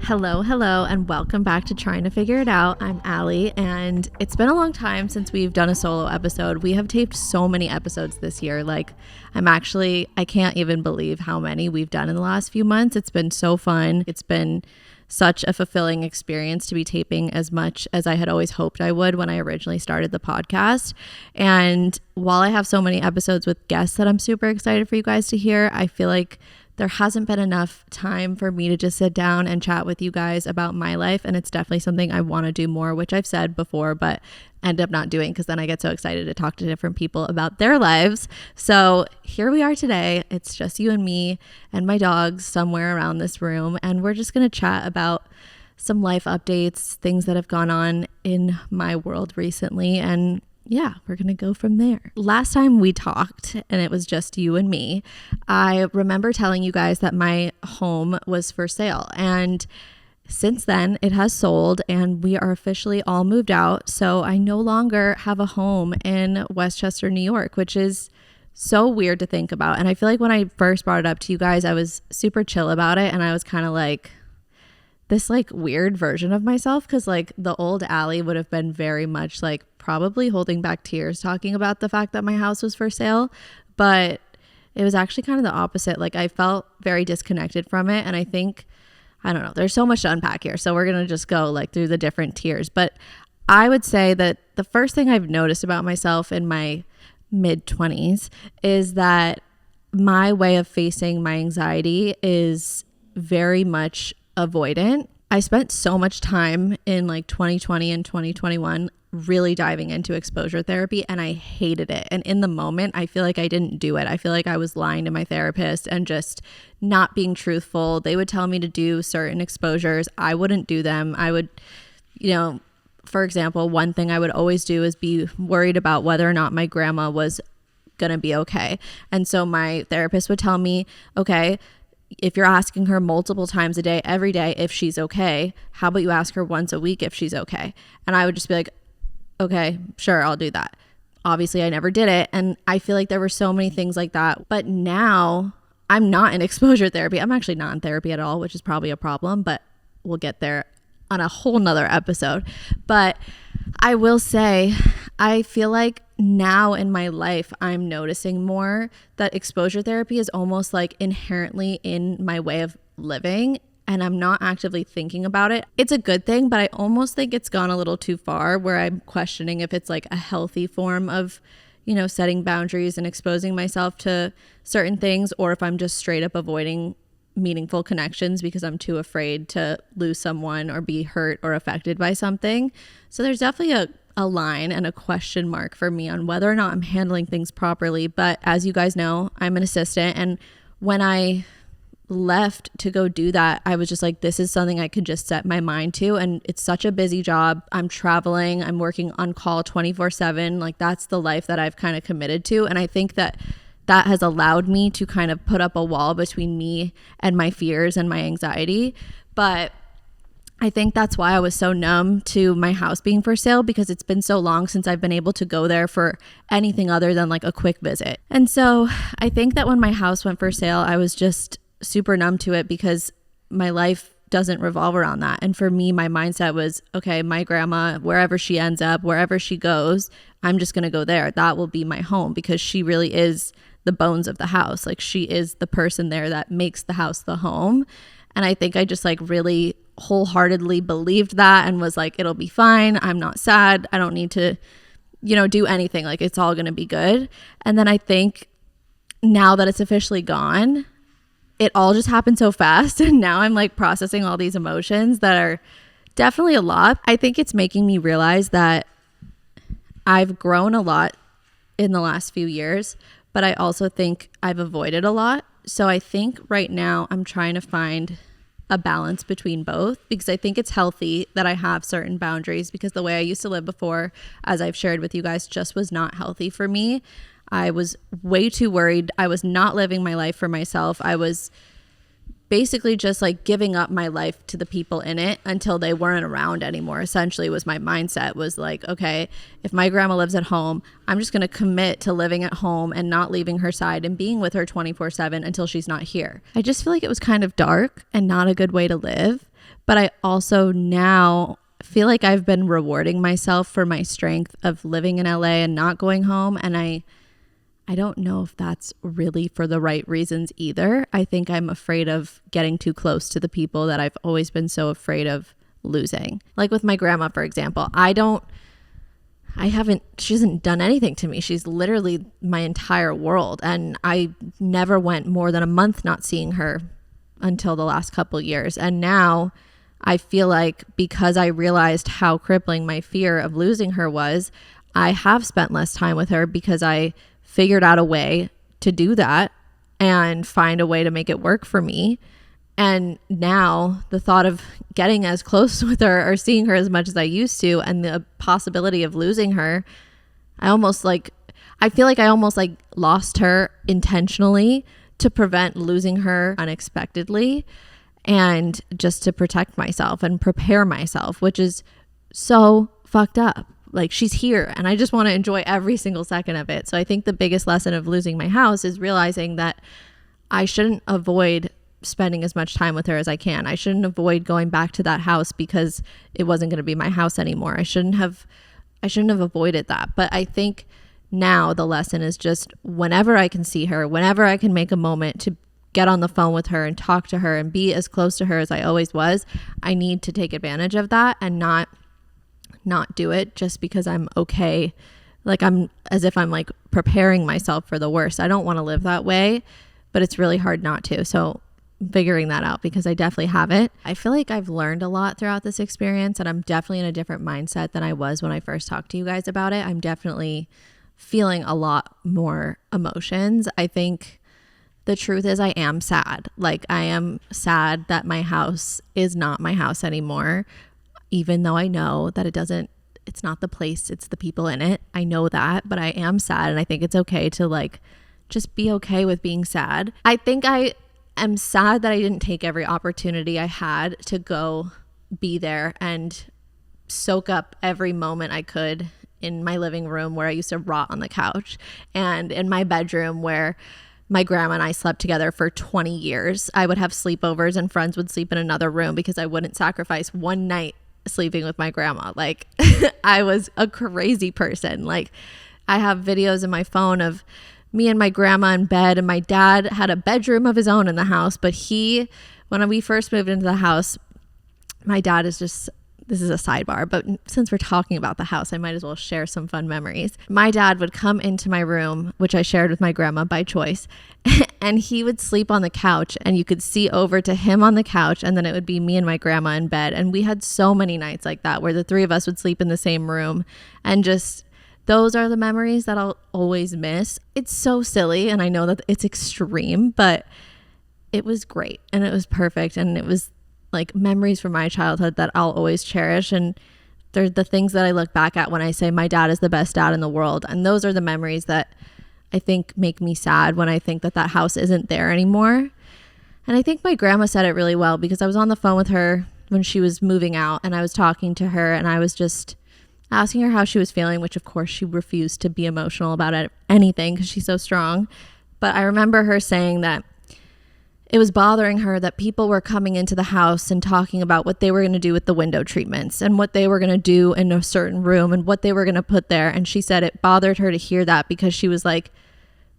Hello, and welcome back to Trying to Figure It Out. I'm Allie, and it's been a long time since we've done a solo episode. We have taped so many episodes this year. I can't even believe how many we've done in the last few months. It's been so fun. It's been such a fulfilling experience to be taping as much as I had always hoped I would when I originally started the podcast. And while I have so many episodes with guests that I'm super excited for you guys to hear, I feel like there hasn't been enough time for me to just sit down and chat with you guys about my life. And it's definitely something I want to do more, which I've said before, but end up not doing because then I get so excited to talk to different people about their lives. So here we are today. It's just you and me and my dogs somewhere around this room. And we're just going to chat about some life updates, things that have gone on in my world recently. And yeah, we're going to go from there. Last time we talked, and it was just you and me, I remember telling you guys that my home was for sale. And since then, it has sold and we are officially all moved out. So I no longer have a home in Westchester, New York, which is so weird to think about. And I feel like when I first brought it up to you guys, I was super chill about it. And I was kind of like this weird version of myself, because the old Allie would have been very much probably holding back tears talking about the fact that my house was for sale. But it was actually kind of the opposite. I felt very disconnected from it. And I think, I don't know, there's so much to unpack here. So we're going to just go through the different tiers. But I would say that the first thing I've noticed about myself in my mid-20s is that my way of facing my anxiety is very much avoidant. I spent so much time in 2020 and 2021 really diving into exposure therapy, and I hated it. And in the moment, I feel like I didn't do it. I feel like I was lying to my therapist and just not being truthful. They would tell me to do certain exposures. I wouldn't do them. I would, for example, one thing I would always do is be worried about whether or not my grandma was going to be okay. And so my therapist would tell me, okay, if you're asking her multiple times a day, every day, if she's okay, how about you ask her once a week if she's okay? And I would just be like, okay, sure, I'll do that. Obviously, I never did it. And I feel like there were so many things like that. But now I'm not in exposure therapy. I'm actually not in therapy at all, which is probably a problem, but we'll get there on a whole nother episode. But I will say, I feel like now in my life, I'm noticing more that exposure therapy is almost inherently in my way of living, and I'm not actively thinking about it. It's a good thing, but I almost think it's gone a little too far where I'm questioning if it's a healthy form of, setting boundaries and exposing myself to certain things, or if I'm just straight up avoiding meaningful connections because I'm too afraid to lose someone or be hurt or affected by something. So there's definitely a line and a question mark for me on whether or not I'm handling things properly. But as you guys know, I'm an assistant, and when I left to go do that, I was just this is something I could just set my mind to. And it's such a busy job. I'm traveling, I'm working on call 24/7. That's the life that I've kind of committed to. And I think that has allowed me to kind of put up a wall between me and my fears and my anxiety. But I think that's why I was so numb to my house being for sale, because it's been so long since I've been able to go there for anything other than a quick visit. And so I think that when my house went for sale, I was just super numb to it because my life doesn't revolve around that. And for me, my mindset was, okay, my grandma, wherever she ends up, wherever she goes, I'm just going to go there. That will be my home, because she really is the bones of the house. She is the person there that makes the house the home. And I think I just really wholeheartedly believed that and was it'll be fine. I'm not sad. I don't need to, do anything. It's all going to be good. And then I think now that it's officially gone, it all just happened so fast. And now I'm processing all these emotions that are definitely a lot. I think it's making me realize that I've grown a lot in the last few years, but I also think I've avoided a lot. So I think right now I'm trying to find a balance between both, because I think it's healthy that I have certain boundaries, because the way I used to live before, as I've shared with you guys, just was not healthy for me. I was way too worried. I was not living my life for myself. I was basically just giving up my life to the people in it until they weren't around anymore. Essentially was my mindset, was okay, if my grandma lives at home, I'm just going to commit to living at home and not leaving her side and being with her 24/7 until she's not here. I just feel like it was kind of dark and not a good way to live. But I also now feel like I've been rewarding myself for my strength of living in LA and not going home. And I don't know if that's really for the right reasons either. I think I'm afraid of getting too close to the people that I've always been so afraid of losing. Like with my grandma, for example, she hasn't done anything to me. She's literally my entire world. And I never went more than a month not seeing her until the last couple years. And now I feel like because I realized how crippling my fear of losing her was, I have spent less time with her because I figured out a way to do that and find a way to make it work for me. And now the thought of getting as close with her or seeing her as much as I used to and the possibility of losing her, I feel like I almost like lost her intentionally to prevent losing her unexpectedly and just to protect myself and prepare myself, which is so fucked up. Like, she's here and I just want to enjoy every single second of it. So I think the biggest lesson of losing my house is realizing that I shouldn't avoid spending as much time with her as I can. I shouldn't avoid going back to that house because it wasn't going to be my house anymore. I shouldn't have avoided that. But I think now the lesson is just whenever I can see her, whenever I can make a moment to get on the phone with her and talk to her and be as close to her as I always was, I need to take advantage of that and not do it just because I'm okay. Like, I'm as if I'm like preparing myself for the worst. I don't want to live that way, but it's really hard not to. So figuring that out because I definitely haven't. I feel like I've learned a lot throughout this experience and I'm definitely in a different mindset than I was when I first talked to you guys about it. I'm definitely feeling a lot more emotions. I think the truth is I am sad. Like, I am sad that my house is not my house anymore, even though I know that it's not the place, it's the people in it. I know that, but I am sad and I think it's okay to like just be okay with being sad. I think I'm sad that I didn't take every opportunity I had to go be there and soak up every moment I could in my living room where I used to rot on the couch and in my bedroom where my grandma and I slept together for 20 years. I would have sleepovers and friends would sleep in another room because I wouldn't sacrifice one night sleeping with my grandma. Like, I was a crazy person. Like, I have videos in my phone of me and my grandma in bed, and my dad had a bedroom of his own in the house, but when we first moved into the house, my dad is just, this is a sidebar, but since we're talking about the house, I might as well share some fun memories. My dad would come into my room, which I shared with my grandma by choice, and he would sleep on the couch and you could see over to him on the couch, and then it would be me and my grandma in bed. And we had so many nights like that where the three of us would sleep in the same room, and just those are the memories that I'll always miss. It's so silly and I know that it's extreme, but it was great and it was perfect, and it was like memories from my childhood that I'll always cherish. And they're the things that I look back at when I say my dad is the best dad in the world. And those are the memories that I think make me sad when I think that house isn't there anymore. And I think my grandma said it really well because I was on the phone with her when she was moving out and I was talking to her and I was just asking her how she was feeling, which of course she refused to be emotional about anything because she's so strong. But I remember her saying that it was bothering her that people were coming into the house and talking about what they were going to do with the window treatments and what they were going to do in a certain room and what they were going to put there. And she said it bothered her to hear that because she was like,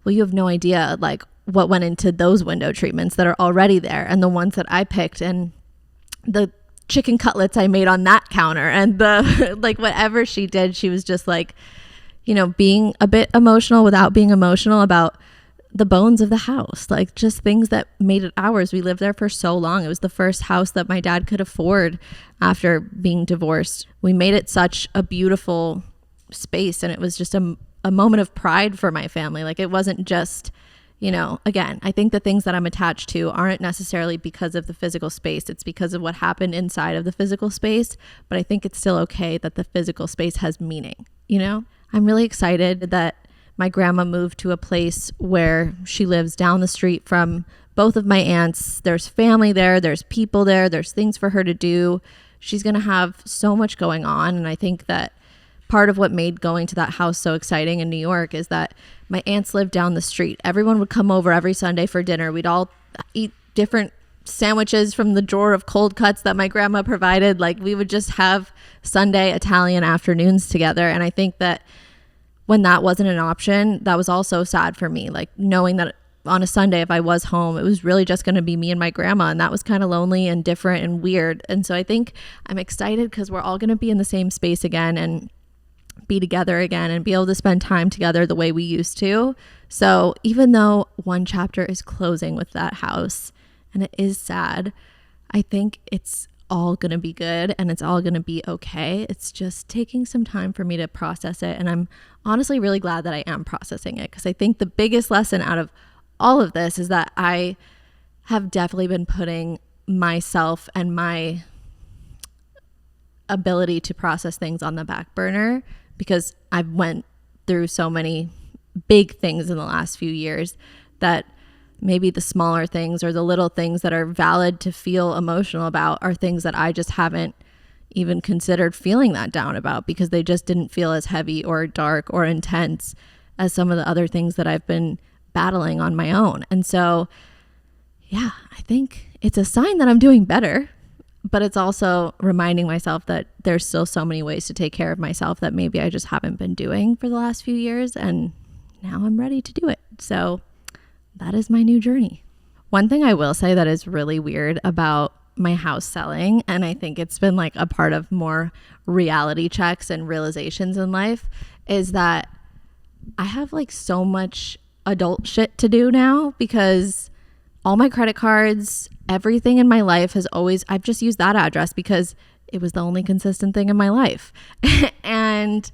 well, you have no idea like what went into those window treatments that are already there and the ones that I picked and the chicken cutlets I made on that counter and the like whatever she did. She was just like, you know, being a bit emotional without being emotional about the bones of the house, like just things that made it ours. We lived there for so long. It was the first house that my dad could afford after being divorced. We made it such a beautiful space, and it was just a moment of pride for my family. Like, it wasn't just, you know, again, I think the things that I'm attached to aren't necessarily because of the physical space. It's because of what happened inside of the physical space. But I think it's still okay that the physical space has meaning, you know? I'm really excited that my grandma moved to a place where she lives down the street from both of my aunts. There's family there. There's people there. There's things for her to do. She's going to have so much going on. And I think that part of what made going to that house so exciting in New York is that my aunts lived down the street. Everyone would come over every Sunday for dinner. We'd all eat different sandwiches from the drawer of cold cuts that my grandma provided. Like, we would just have Sunday Italian afternoons together. And I think that when that wasn't an option, that was also sad for me. Like, knowing that on a Sunday, if I was home, it was really just going to be me and my grandma. And that was kind of lonely and different and weird. And so I think I'm excited because we're all going to be in the same space again and be together again and be able to spend time together the way we used to. So even though one chapter is closing with that house and it is sad, I think it's all going to be good and it's all going to be okay. It's just taking some time for me to process it. And I'm honestly really glad that I am processing it, because I think the biggest lesson out of all of this is that I have definitely been putting myself and my ability to process things on the back burner, because I've went through so many big things in the last few years that maybe the smaller things or the little things that are valid to feel emotional about are things that I just haven't even considered feeling that down about, because they just didn't feel as heavy or dark or intense as some of the other things that I've been battling on my own. And so, yeah, I think it's a sign that I'm doing better, but it's also reminding myself that there's still so many ways to take care of myself that maybe I just haven't been doing for the last few years. And now I'm ready to do it. So that is my new journey. One thing I will say that is really weird about my house selling, and I think it's been like a part of more reality checks and realizations in life, is that I have like so much adult shit to do now, because all my credit cards, everything in my life has always, I've just used that address because it was the only consistent thing in my life. And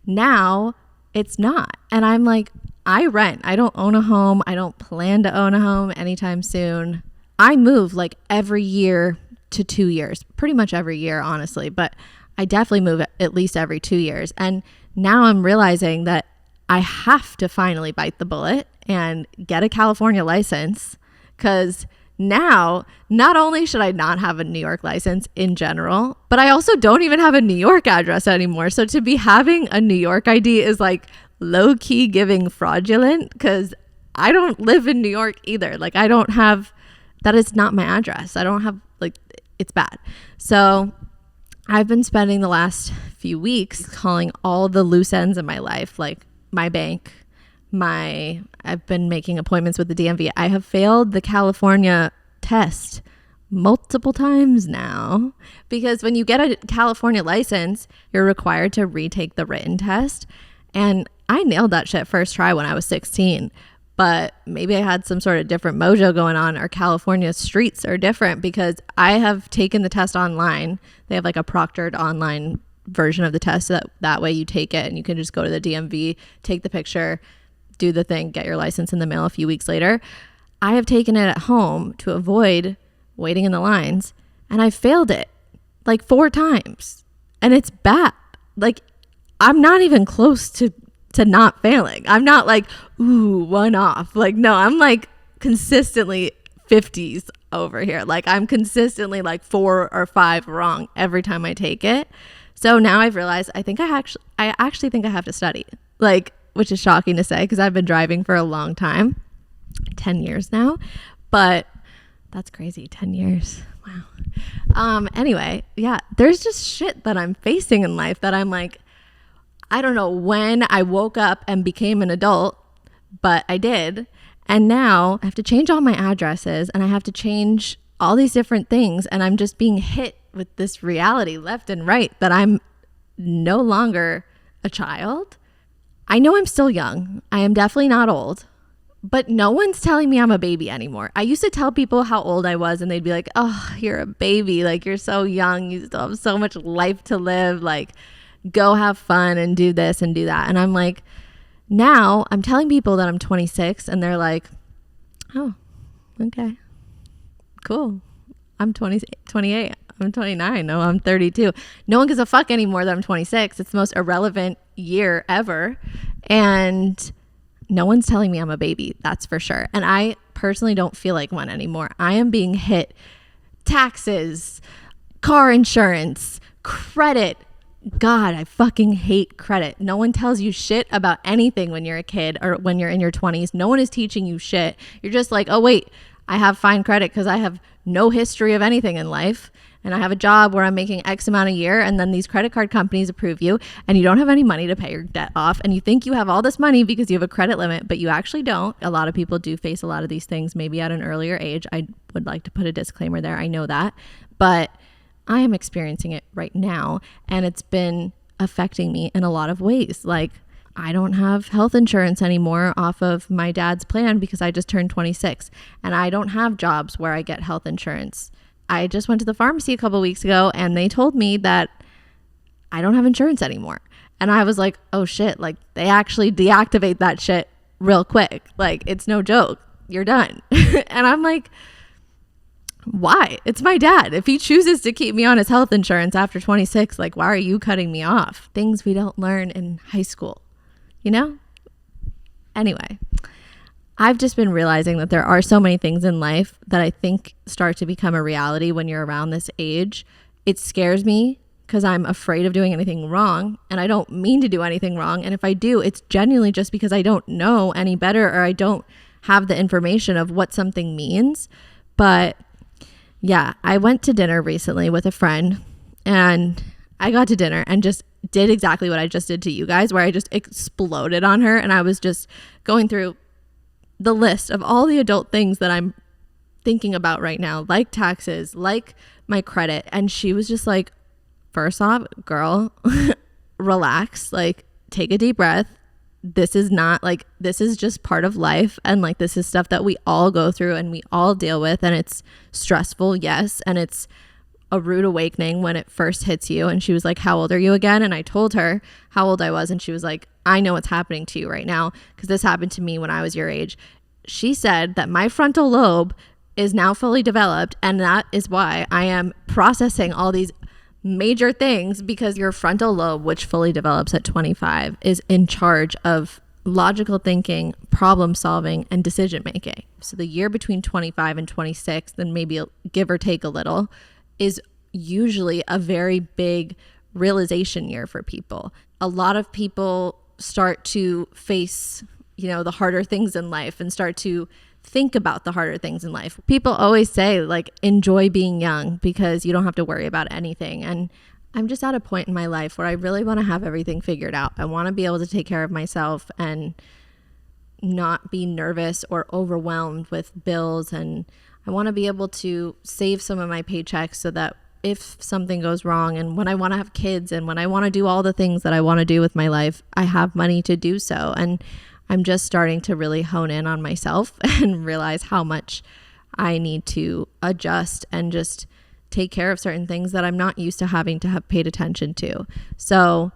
now it's not. And I'm like, I rent. I don't own a home. I don't plan to own a home anytime soon. I move like every year to 2 years, pretty much every year, honestly, but I definitely move at least every 2 years. And now I'm realizing that I have to finally bite the bullet and get a California license, because now not only should I not have a New York license in general, but I also don't even have a New York address anymore. So to be having a New York ID is like low key giving fraudulent, because I don't live in New York either. Like, I don't have, that is not my address. I don't have, like, it's bad. So I've been spending the last few weeks calling all the loose ends in my life, like my bank, I've been making appointments with the DMV. I have failed the California test multiple times now, because when you get a California license, you're required to retake the written test. And I nailed that shit first try when I was 16, but maybe I had some sort of different mojo going on, or California streets are different, because I have taken the test online. They have like a proctored online version of the test, so that way you take it and you can just go to the DMV, take the picture, do the thing, get your license in the mail a few weeks later. I have taken it at home to avoid waiting in the lines, and I failed it like 4 times, and it's bad. Like, I'm not even close to not failing. I'm not like, ooh, one off. Like, no, I'm like consistently 50s over here. Like, I'm consistently like 4 or 5 wrong every time I take it. So now I've realized I actually think I have to study, like, which is shocking to say because I've been driving for a long time, 10 years now, but that's crazy. 10 years. Wow. Anyway, yeah, there's just shit that I'm facing in life that I'm like, I don't know when I woke up and became an adult, but I did. And now I have to change all my addresses and I have to change all these different things. And I'm just being hit with this reality left and right that I'm no longer a child. I know I'm still young. I am definitely not old, but no one's telling me I'm a baby anymore. I used to tell people how old I was and they'd be like, oh, you're a baby. Like, you're so young. You still have so much life to live. Like, go have fun and do this and do that. And I'm like, now I'm telling people that I'm 26 and they're like, oh, okay, cool. I'm 28. I'm 29. No, I'm 32. No one gives a fuck anymore that I'm 26. It's the most irrelevant year ever. And no one's telling me I'm a baby. That's for sure. And I personally don't feel like one anymore. I am being hit. Taxes, car insurance, credit. God, I fucking hate credit. No one tells you shit about anything when you're a kid or when you're in your 20s. No one is teaching you shit. You're just like, oh, wait, I have fine credit because I have no history of anything in life. And I have a job where I'm making X amount a year, and then these credit card companies approve you, and you don't have any money to pay your debt off, and you think you have all this money because you have a credit limit, but you actually don't. A lot of people do face a lot of these things maybe at an earlier age. I would like to put a disclaimer there. I know that, but I am experiencing it right now, and it's been affecting me in a lot of ways. Like, I don't have health insurance anymore off of my dad's plan because I just turned 26, and I don't have jobs where I get health insurance. I just went to the pharmacy a couple weeks ago and they told me that I don't have insurance anymore. And I was like, oh shit, like they actually deactivate that shit real quick. Like, it's no joke. You're done. And I'm like, why? It's my dad. If he chooses to keep me on his health insurance after 26, like, why are you cutting me off? Things we don't learn in high school, you know? Anyway, I've just been realizing that there are so many things in life that I think start to become a reality when you're around this age. It scares me because I'm afraid of doing anything wrong, and I don't mean to do anything wrong. And if I do, it's genuinely just because I don't know any better, or I don't have the information of what something means. But yeah, I went to dinner recently with a friend, and I got to dinner and just did exactly what I just did to you guys, where I just exploded on her, and I was just going through the list of all the adult things that I'm thinking about right now, like taxes, like my credit. And she was just like, first off, girl, relax, like take a deep breath. This is not like, this is just part of life. And like, this is stuff that we all go through and we all deal with. And it's stressful. Yes. And it's a rude awakening when it first hits you. And she was like, how old are you again? And I told her how old I was. And she was like, I know what's happening to you right now because this happened to me when I was your age. She said that my frontal lobe is now fully developed, and that is why I am processing all these major things, because your frontal lobe, which fully develops at 25, is in charge of logical thinking, problem solving, and decision making. So the year between 25 and 26, then maybe give or take a little, is usually a very big realization year for people. A lot of people start to face, the harder things in life and start to think about the harder things in life. People always say, like, enjoy being young because you don't have to worry about anything. And I'm just at a point in my life where I really want to have everything figured out. I want to be able to take care of myself and not be nervous or overwhelmed with bills. And I want to be able to save some of my paychecks so that if something goes wrong and when I want to have kids and when I want to do all the things that I want to do with my life, I have money to do so. And I'm just starting to really hone in on myself and realize how much I need to adjust and just take care of certain things that I'm not used to having to have paid attention to. So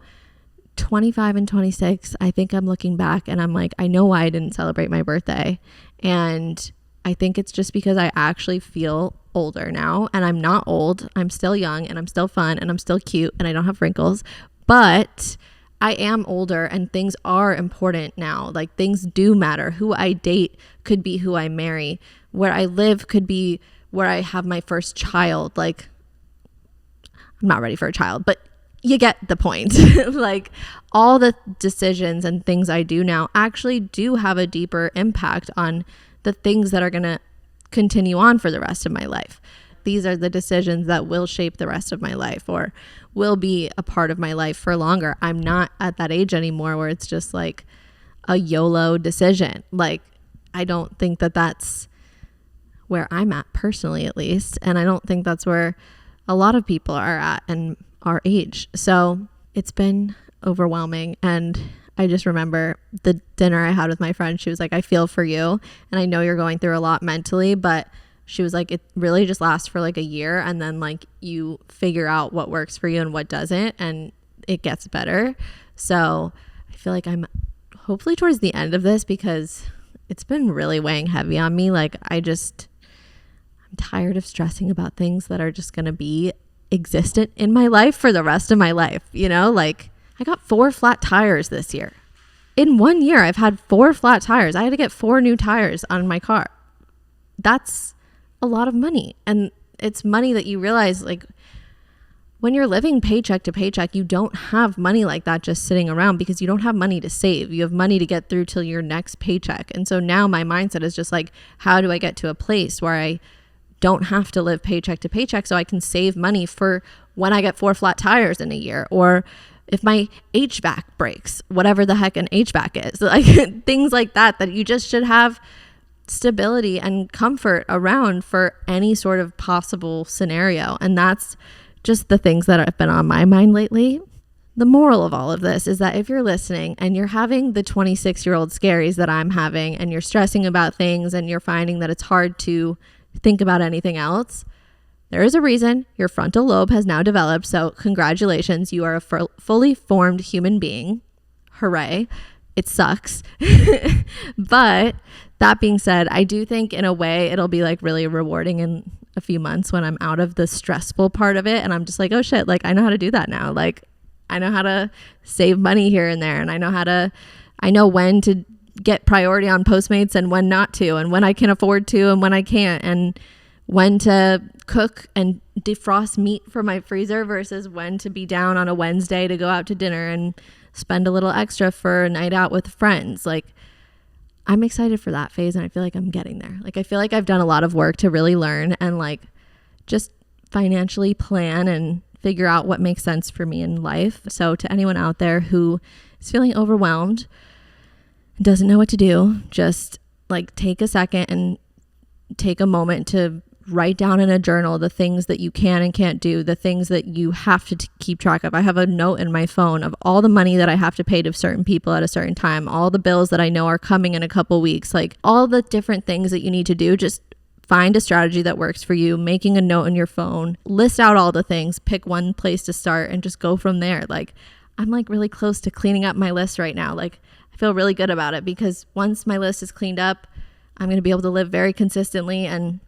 25 and 26, I think I'm looking back and I'm like, I know why I didn't celebrate my birthday. And I think it's just because I actually feel older now, and I'm not old. I'm still young and I'm still fun and I'm still cute and I don't have wrinkles, but I am older and things are important now. Like, things do matter. Who I date could be who I marry. Where I live could be where I have my first child. Like, I'm not ready for a child, but you get the point. Like, all the decisions and things I do now actually do have a deeper impact on the things that are going to continue on for the rest of my life. These are the decisions that will shape the rest of my life or will be a part of my life for longer. I'm not at that age anymore where it's just like a YOLO decision. Like, I don't think that that's where I'm at personally, at least. And I don't think that's where a lot of people are at in our age. So it's been overwhelming. And I just remember the dinner I had with my friend. She was like, I feel for you. And I know you're going through a lot mentally, but she was like, it really just lasts for like a year. And then like you figure out what works for you and what doesn't, and it gets better. So I feel like I'm hopefully towards the end of this because it's been really weighing heavy on me. Like, I'm tired of stressing about things that are just going to be existent in my life for the rest of my life. Like, I got 4 flat tires this year. In 1 year, I've had 4 flat tires. I had to get 4 new tires on my car. That's a lot of money. And it's money that you realize, like, when you're living paycheck to paycheck, you don't have money like that just sitting around because you don't have money to save. You have money to get through till your next paycheck. And so now my mindset is just like, how do I get to a place where I don't have to live paycheck to paycheck so I can save money for when I get 4 flat tires in a year, or if my HVAC breaks, whatever the heck an HVAC is, like things like that you just should have stability and comfort around for any sort of possible scenario. And that's just the things that have been on my mind lately. The moral of all of this is that if you're listening and you're having the 26-year-old scaries that I'm having, and you're stressing about things and you're finding that it's hard to think about anything else, there is a reason. Your frontal lobe has now developed. So congratulations, you are a fully formed human being. Hooray. It sucks. But that being said, I do think in a way it'll be like really rewarding in a few months when I'm out of the stressful part of it. And I'm just like, oh shit, like I know how to do that now. Like I know how to save money here and there. And I know when to get priority on Postmates and when not to, and when I can afford to and when I can't, and when to cook and defrost meat for my freezer versus when to be down on a Wednesday to go out to dinner and spend a little extra for a night out with friends. Like I'm excited for that phase, and I feel like I'm getting there. Like I feel like I've done a lot of work to really learn and like just financially plan and figure out what makes sense for me in life. So to anyone out there who is feeling overwhelmed, doesn't know what to do, just like take a second and take a moment to write down in a journal the things that you can and can't do, the things that you have to keep track of. I have a note in my phone of all the money that I have to pay to certain people at a certain time, all the bills that I know are coming in a couple weeks, like all the different things that you need to do. Just find a strategy that works for you, making a note in your phone, list out all the things, pick one place to start and just go from there. Like I'm like really close to cleaning up my list right now. Like I feel really good about it because once my list is cleaned up, I'm going to be able to live very consistently and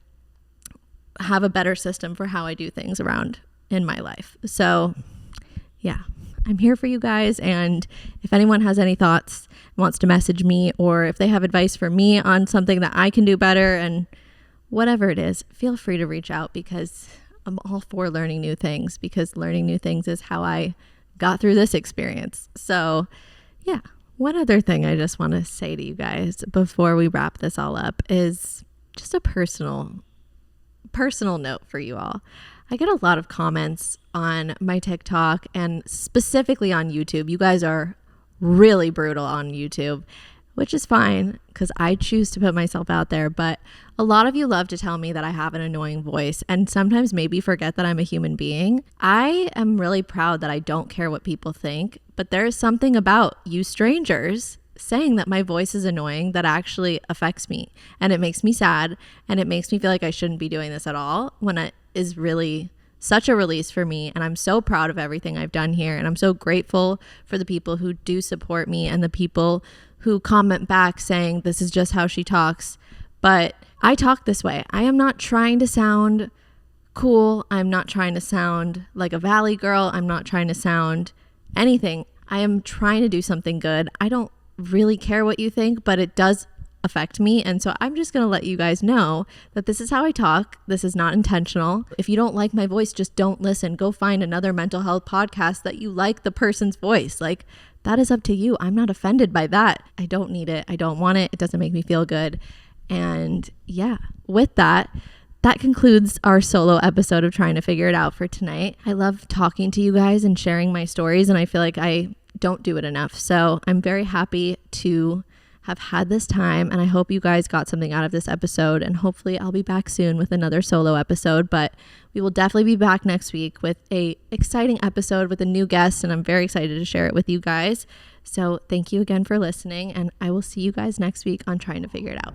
have a better system for how I do things around in my life. So yeah, I'm here for you guys. And if anyone has any thoughts, wants to message me, or if they have advice for me on something that I can do better and whatever it is, feel free to reach out because I'm all for learning new things, because learning new things is how I got through this experience. So yeah. One other thing I just want to say to you guys before we wrap this all up is just a personal note for you all. I get a lot of comments on my TikTok and specifically on YouTube. You guys are really brutal on YouTube, which is fine because I choose to put myself out there. But a lot of you love to tell me that I have an annoying voice and sometimes maybe forget that I'm a human being. I am really proud that I don't care what people think, but there is something about you strangers saying that my voice is annoying that actually affects me, and it makes me sad, and it makes me feel like I shouldn't be doing this at all when it is really such a release for me. And I'm so proud of everything I've done here, and I'm so grateful for the people who do support me and the people who comment back saying this is just how she talks. But I talk this way. I am not trying to sound cool. I'm not trying to sound like a valley girl. I'm not trying to sound anything. I am trying to do something good. I don't really care what you think, but it does affect me. And so I'm just going to let you guys know that this is how I talk. This is not intentional. If you don't like my voice, just don't listen. Go find another mental health podcast that you like the person's voice. Like that is up to you. I'm not offended by that. I don't need it. I don't want it. It doesn't make me feel good. And yeah, with that, that concludes our solo episode of Trying to Figure It Out for tonight. I love talking to you guys and sharing my stories, and I feel like I don't do it enough. So I'm very happy to have had this time, and I hope you guys got something out of this episode, and hopefully I'll be back soon with another solo episode. But we will definitely be back next week with a exciting episode with a new guest, and I'm very excited to share it with you guys. So thank you again for listening, and I will see you guys next week on Trying to Figure It Out.